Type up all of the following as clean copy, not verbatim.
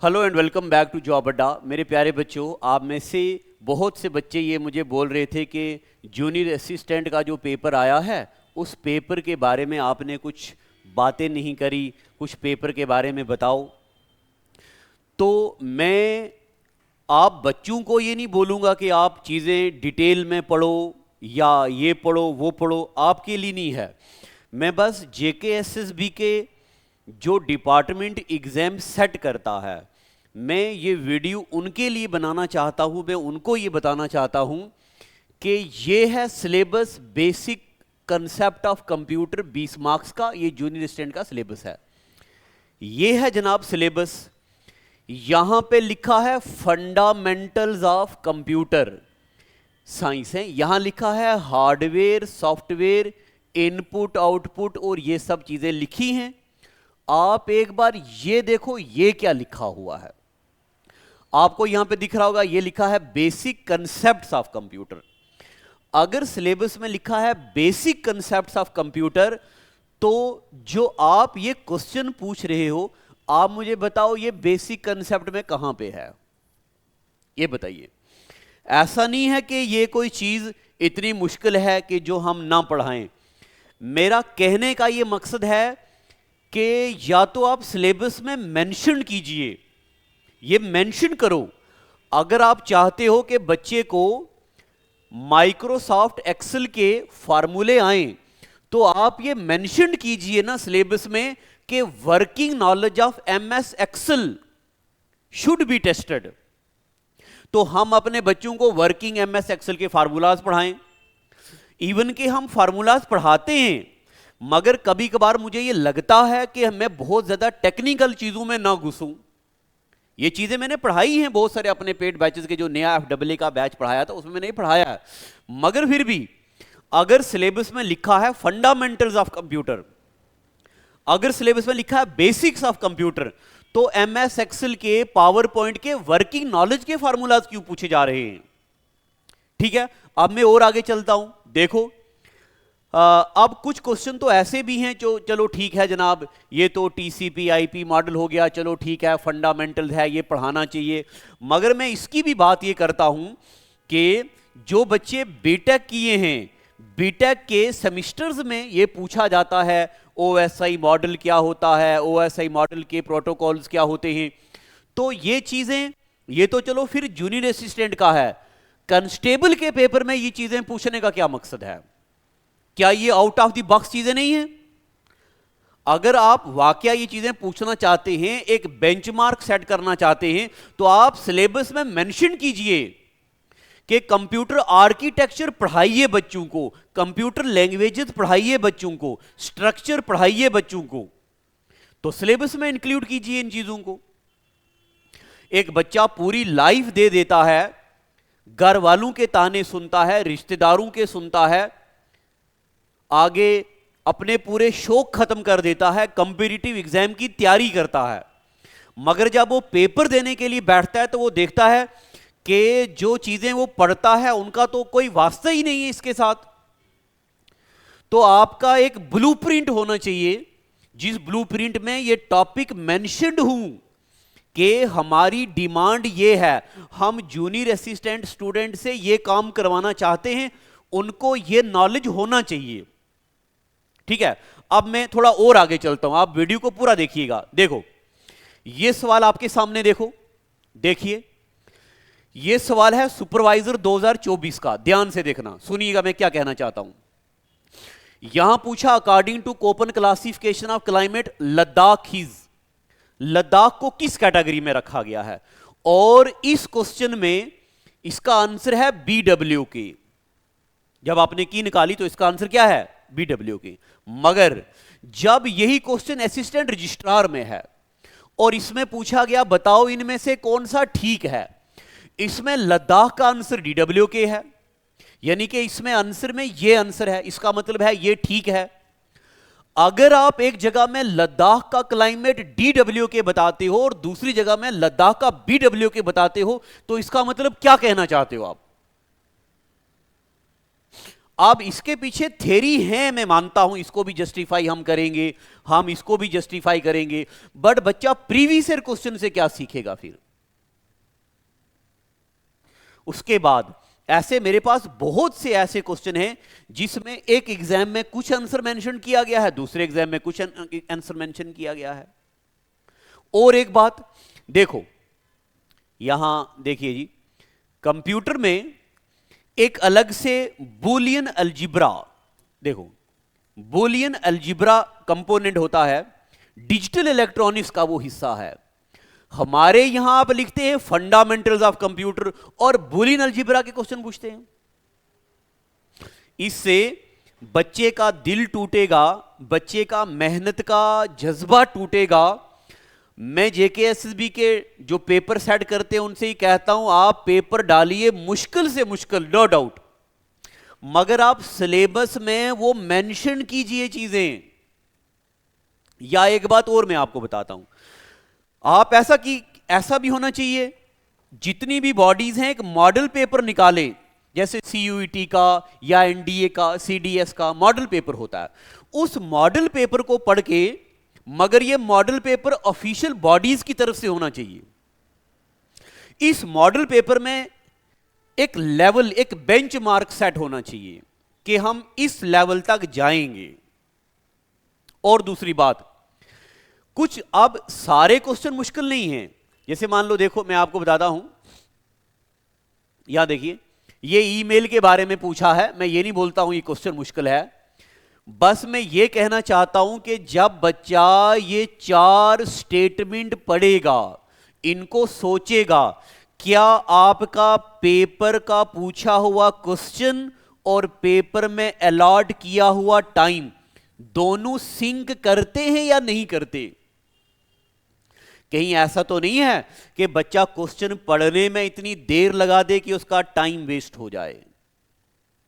Hello and welcome back to Job Adda. मेरे प्यारे बच्चों, आप में से बहुत से बच्चे ये मुझे बोल रहे थे कि जूनियर असिस्टेंट का जो पेपर आया है उस पेपर के बारे में आपने कुछ बातें नहीं करी, कुछ पेपर के बारे में बताओ। तो मैं आप बच्चों को ये नहीं बोलूँगा कि आप चीज़ें डिटेल में पढ़ो या ये पढ़ो वो पढ़ो, आपके लिए नहीं है। मैं बस JKSSB के जो डिपार्टमेंट एग्ज़ाम सेट करता है, मैं ये वीडियो उनके लिए बनाना चाहता हूँ। मैं उनको ये बताना चाहता हूँ कि ये है syllabus, basic concept of computer 20 marks का, ये जूनियर असिस्टेंट का सिलेबस है। ये है जनाब सिलेबस। यहाँ पे लिखा है फंडामेंटल्स ऑफ कंप्यूटर साइंस है, यहाँ लिखा है हार्डवेयर, सॉफ्टवेयर, इनपुट आउटपुट और ये सब चीज़ें लिखी हैं। आप एक बार ये देखो ये क्या लिखा हुआ है। आपको यहां पे दिख रहा होगा, ये लिखा है बेसिक कंसेप्ट्स ऑफ कंप्यूटर। अगर सिलेबस में लिखा है बेसिक कंसेप्ट्स ऑफ कंप्यूटर, तो जो आप ये क्वेश्चन पूछ रहे हो, आप मुझे बताओ ये बेसिक कंसेप्ट में कहां पे है, ये बताइए। ऐसा नहीं है कि ये कोई चीज इतनी मुश्किल है कि जो हम ना पढ़ाएं। मेरा कहने का ये मकसद है कि या तो आप सिलेबस में मेंशन कीजिए, ये मेंशन करो। अगर आप चाहते हो कि बच्चे को माइक्रोसॉफ्ट एक्सेल के फार्मूले आएं, तो आप ये मेंशन कीजिए ना सिलेबस में कि working knowledge of MS Excel should be tested. तो हम अपने बच्चों को वर्किंग MS एक्सेल के फार्मूलाज पढ़ाएं। इवन के हम फार्मूलाज पढ़ाते हैं, मगर कभी कभार मुझे ये लगता है कि मैं बहुत ज्यादा टेक्निकल चीजों में ना घुसूं। ये चीजें मैंने पढ़ाई हैं बहुत सारे अपने पेड बैचेस के, जो नया FAA का बैच पढ़ाया था उसमें मैंने पढ़ाया है। मगर फिर भी अगर सिलेबस में लिखा है फंडामेंटल्स ऑफ कंप्यूटर, अगर सिलेबस में लिखा है बेसिक्स ऑफ कंप्यूटर, तो MS एक्सेल के, पावर पॉइंट के वर्किंग नॉलेज के फार्मूलाज क्यों पूछे जा रहे हैं? ठीक है, अब मैं और आगे चलता हूं। देखो अब कुछ क्वेश्चन तो ऐसे भी हैं जो चलो ठीक है जनाब, ये तो TCP IP मॉडल हो गया, चलो ठीक है, फंडामेंटल है, ये पढ़ाना चाहिए। मगर मैं इसकी भी बात ये करता हूं कि जो बच्चे बीटेक किए हैं, बीटेक के सेमिस्टर्स में ये पूछा जाता है OSI मॉडल क्या होता है, OSI मॉडल के प्रोटोकॉल्स क्या होते हैं। तो ये चीजें, ये तो चलो फिर जूनियर असिस्टेंट का है। कांस्टेबल के पेपर में ये चीजें पूछने का क्या मकसद है? क्या ये आउट ऑफ द बॉक्स चीजें नहीं है? अगर आप वाकया ये चीजें पूछना चाहते हैं, एक बेंचमार्क सेट करना चाहते हैं, तो आप सिलेबस में मेंशन कीजिए कि कंप्यूटर आर्किटेक्चर पढ़ाइए बच्चों को, कंप्यूटर लैंग्वेजेस पढ़ाइए बच्चों को, स्ट्रक्चर पढ़ाइए बच्चों को। तो सिलेबस में इंक्लूड कीजिए इन चीजों को। एक बच्चा पूरी लाइफ दे देता है, घर वालों के ताने सुनता है, रिश्तेदारों के सुनता है, आगे अपने पूरे शौक खत्म कर देता है, कॉम्पिटिटिव एग्जाम की तैयारी करता है, मगर जब वो पेपर देने के लिए बैठता है तो वो देखता है कि जो चीजें वो पढ़ता है उनका तो कोई वास्ता ही नहीं है इसके साथ। तो आपका एक ब्लूप्रिंट होना चाहिए, जिस ब्लूप्रिंट में ये टॉपिक मेंशन्ड हूं कि हमारी डिमांड ये है, हम जूनियर असिस्टेंट स्टूडेंट से ये काम करवाना चाहते हैं, उनको ये नॉलेज होना चाहिए। ठीक है, अब मैं थोड़ा और आगे चलता हूं, आप वीडियो को पूरा देखिएगा। देखो ये सवाल आपके सामने, देखो देखिए, ये सवाल है सुपरवाइजर 2024 का। ध्यान से देखना, सुनिएगा मैं क्या कहना चाहता हूं। यहां पूछा according to Koppen classification of climate Ladakh को किस कैटेगरी में रखा गया है? और इस क्वेश्चन में इसका आंसर है BWK। जब आपने की निकाली तो इसका आंसर क्या है? BWK। मगर जब यही क्वेश्चन असिस्टेंट रजिस्ट्रार में है और इसमें पूछा गया बताओ इनमें से कौन सा ठीक है, इसमें लद्दाख का आंसर DWK है, यानी कि इसमें आंसर में ये आंसर है, इसका मतलब है ये ठीक है। अगर आप एक जगह में लद्दाख का क्लाइमेट DWK बताते हो और दूसरी जगह में लद्दाख का BWK बताते हो, तो इसका मतलब क्या कहना चाहते हो आप? अब इसके पीछे थ्योरी है, मैं मानता हूं, इसको भी जस्टिफाई हम करेंगे, हम इसको भी जस्टिफाई करेंगे, बट बच्चा प्रीवियस ईयर क्वेश्चन से क्या सीखेगा फिर? उसके बाद ऐसे मेरे पास बहुत से ऐसे क्वेश्चन हैं जिसमें एक एग्जाम में कुछ आंसर मेंशन किया गया है, दूसरे एग्जाम में कुछ आंसर मेंशन किया गया है। और एक बात देखो, यहां देखिए जी, कंप्यूटर में एक अलग से बूलियन अलजिब्रा, देखो बूलियन अलजिब्रा कंपोनेंट होता है, डिजिटल इलेक्ट्रॉनिक्स का वो हिस्सा है। हमारे यहां आप लिखते हैं फंडामेंटल्स ऑफ कंप्यूटर और बूलियन अलजिब्रा के क्वेश्चन पूछते हैं। इससे बच्चे का दिल टूटेगा, बच्चे का मेहनत का जज्बा टूटेगा। मैं जेकेएसएसबी के जो पेपर सेट करते हैं उनसे ही कहता हूं, आप पेपर डालिए मुश्किल से मुश्किल, नो डाउट, मगर आप सिलेबस में वो मेंशन कीजिए चीजें। या एक बात और मैं आपको बताता हूं, आप ऐसा भी होना चाहिए, जितनी भी बॉडीज हैं एक मॉडल पेपर निकालें, जैसे सीयूईटी का या एनडीए का, सीडीएस का मॉडल पेपर होता है, उस मॉडल पेपर को पढ़ के, मगर ये मॉडल पेपर ऑफिशियल बॉडीज की तरफ से होना चाहिए। इस मॉडल पेपर में एक लेवल, एक बेंचमार्क सेट होना चाहिए कि हम इस लेवल तक जाएंगे। और दूसरी बात, कुछ अब सारे क्वेश्चन मुश्किल नहीं हैं। जैसे मान लो, देखो मैं आपको बताता हूं, यहां देखिए, ये ईमेल के बारे में पूछा है। मैं ये नहीं बोलता हूं ये क्वेश्चन मुश्किल है, बस मैं ये कहना चाहता हूं कि जब बच्चा ये 4 स्टेटमेंट पढ़ेगा, इनको सोचेगा, क्या आपका पेपर का पूछा हुआ क्वेश्चन और पेपर में अलॉट किया हुआ टाइम दोनों सिंक करते हैं या नहीं करते? कहीं ऐसा तो नहीं है कि बच्चा क्वेश्चन पढ़ने में इतनी देर लगा दे कि उसका टाइम वेस्ट हो जाए।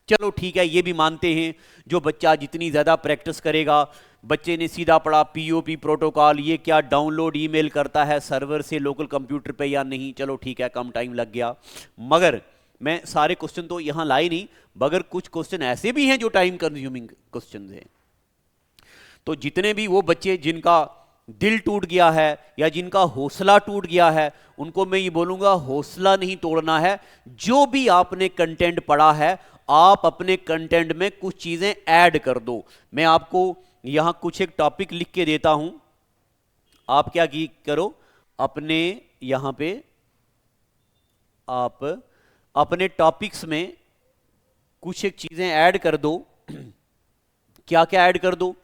चलो ठीक है, ये भी मानते हैं, जो बच्चा जितनी ज्यादा प्रैक्टिस करेगा, बच्चे ने सीधा पढ़ा पीओपी प्रोटोकॉल, ये क्या डाउनलोड ईमेल करता है सर्वर से लोकल कंप्यूटर पे या नहीं, चलो ठीक है, कम टाइम लग गया। मगर मैं सारे क्वेश्चन तो यहां लाई नहीं, मगर कुछ क्वेश्चन ऐसे भी हैं जो टाइम कंज्यूमिंग क्वेश्चन हैं। तो जितने भी वो बच्चे जिनका दिल टूट गया है या जिनका हौसला टूट गया है, उनको मैं ये बोलूंगा, हौसला नहीं तोड़ना है। जो भी आपने कंटेंट पढ़ा है, आप अपने कंटेंट में कुछ चीजें ऐड कर दो। मैं आपको यहां कुछ एक टॉपिक लिख के देता हूं, आप क्या की करो, अपने यहां पे आप अपने टॉपिक्स में कुछ एक चीजें ऐड कर दो। क्या क्या ऐड कर दो?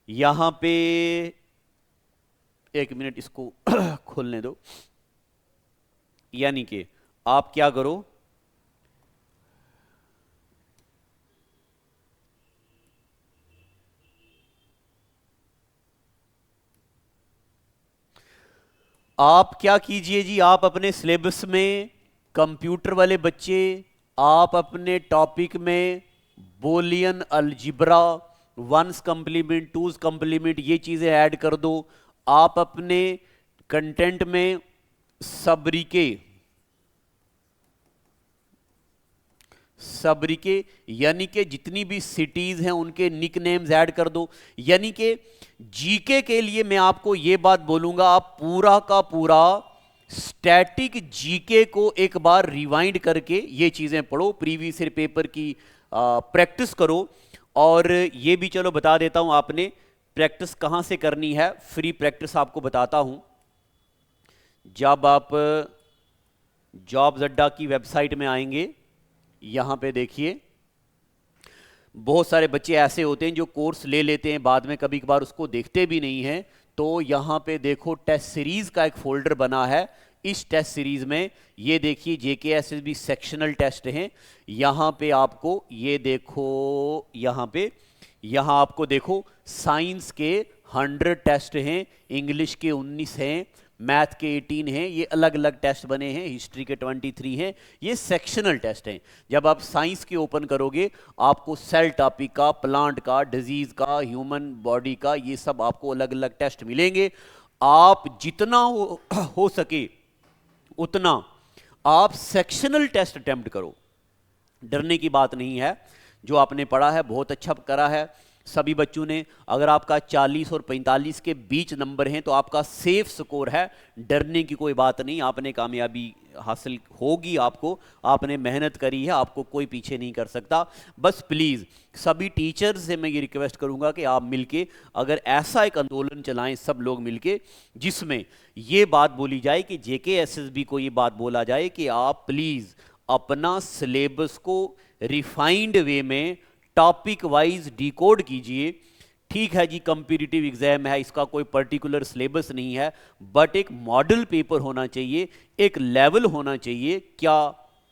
यहां पे एक मिनट, इसको खोलने दो। यानी कि आप क्या करो, आप क्या कीजिए जी, आप अपने सिलेबस में कंप्यूटर वाले बच्चे, आप अपने टॉपिक में Boolean algebra, one's complement, two's complement, ये चीजें ऐड कर दो। आप अपने कंटेंट में सबरिके यानी कि जितनी भी सिटीज हैं उनके निक नेम्स ऐड कर दो। यानी कि जीके के लिए मैं आपको यह बात बोलूंगा, आप पूरा का पूरा स्टैटिक जीके को एक बार रिवाइंड करके ये चीजें पढ़ो, प्रीवियस ईयर पेपर की प्रैक्टिस करो। और ये भी चलो बता देता हूं, आपने प्रैक्टिस कहां से करनी है, फ्री प्रैक्टिस आपको बताता हूं। जब आप जॉब्स अड्डा की वेबसाइट में आएंगे, यहां पे देखिए, बहुत सारे बच्चे ऐसे होते हैं जो कोर्स ले लेते हैं, बाद में कभी कभार उसको देखते भी नहीं हैं। तो यहां पे देखो, टेस्ट सीरीज का एक फोल्डर बना है। इस टेस्ट सीरीज में ये देखिए जेकेएसएसबी सेक्शनल टेस्ट हैं। यहां पे आपको ये देखो, यहां आपको देखो साइंस के 100 टेस्ट हैं, इंग्लिश के 19 हैं, मैथ के 18 हैं, ये अलग अलग टेस्ट बने हैं, हिस्ट्री के 23 हैं, ये सेक्शनल टेस्ट हैं। जब आप साइंस के ओपन करोगे, आपको सेल टॉपिक का, प्लांट का, डिजीज का, ह्यूमन बॉडी का, ये सब आपको अलग अलग टेस्ट मिलेंगे। आप जितना हो सके उतना आप सेक्शनल टेस्ट अटेम्प्ट करो, डरने की बात नहीं है। जो आपने पढ़ा है बहुत अच्छा करा है सभी बच्चों ने। अगर आपका 40 और 45 के बीच नंबर हैं तो आपका सेफ स्कोर है, डरने की कोई बात नहीं, आपने कामयाबी हासिल होगी, आपको, आपने मेहनत करी है, आपको कोई पीछे नहीं कर सकता। बस प्लीज़ सभी टीचर्स से मैं ये रिक्वेस्ट करूंगा कि आप मिलके अगर ऐसा एक आंदोलन चलाएं सब लोग मिलके, जिसमें ये बात बोली जाए कि JKSSB को ये बात बोला जाए कि आप प्लीज़ अपना सिलेबस को रिफाइंड वे में टॉपिक वाइज डिकोड कीजिए। ठीक है जी, कंपीटिटिव एग्जाम है, इसका कोई पर्टिकुलर सिलेबस नहीं है, बट एक मॉडल पेपर होना चाहिए, एक लेवल होना चाहिए, क्या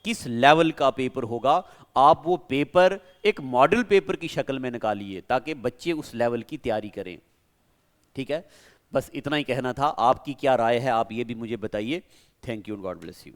किस लेवल का पेपर होगा, आप वो पेपर एक मॉडल पेपर की शक्ल में निकालिए ताकि बच्चे उस लेवल की तैयारी करें। ठीक है, बस इतना ही कहना था। आपकी क्या राय है आप ये भी मुझे बताइए। Thank you, God bless you.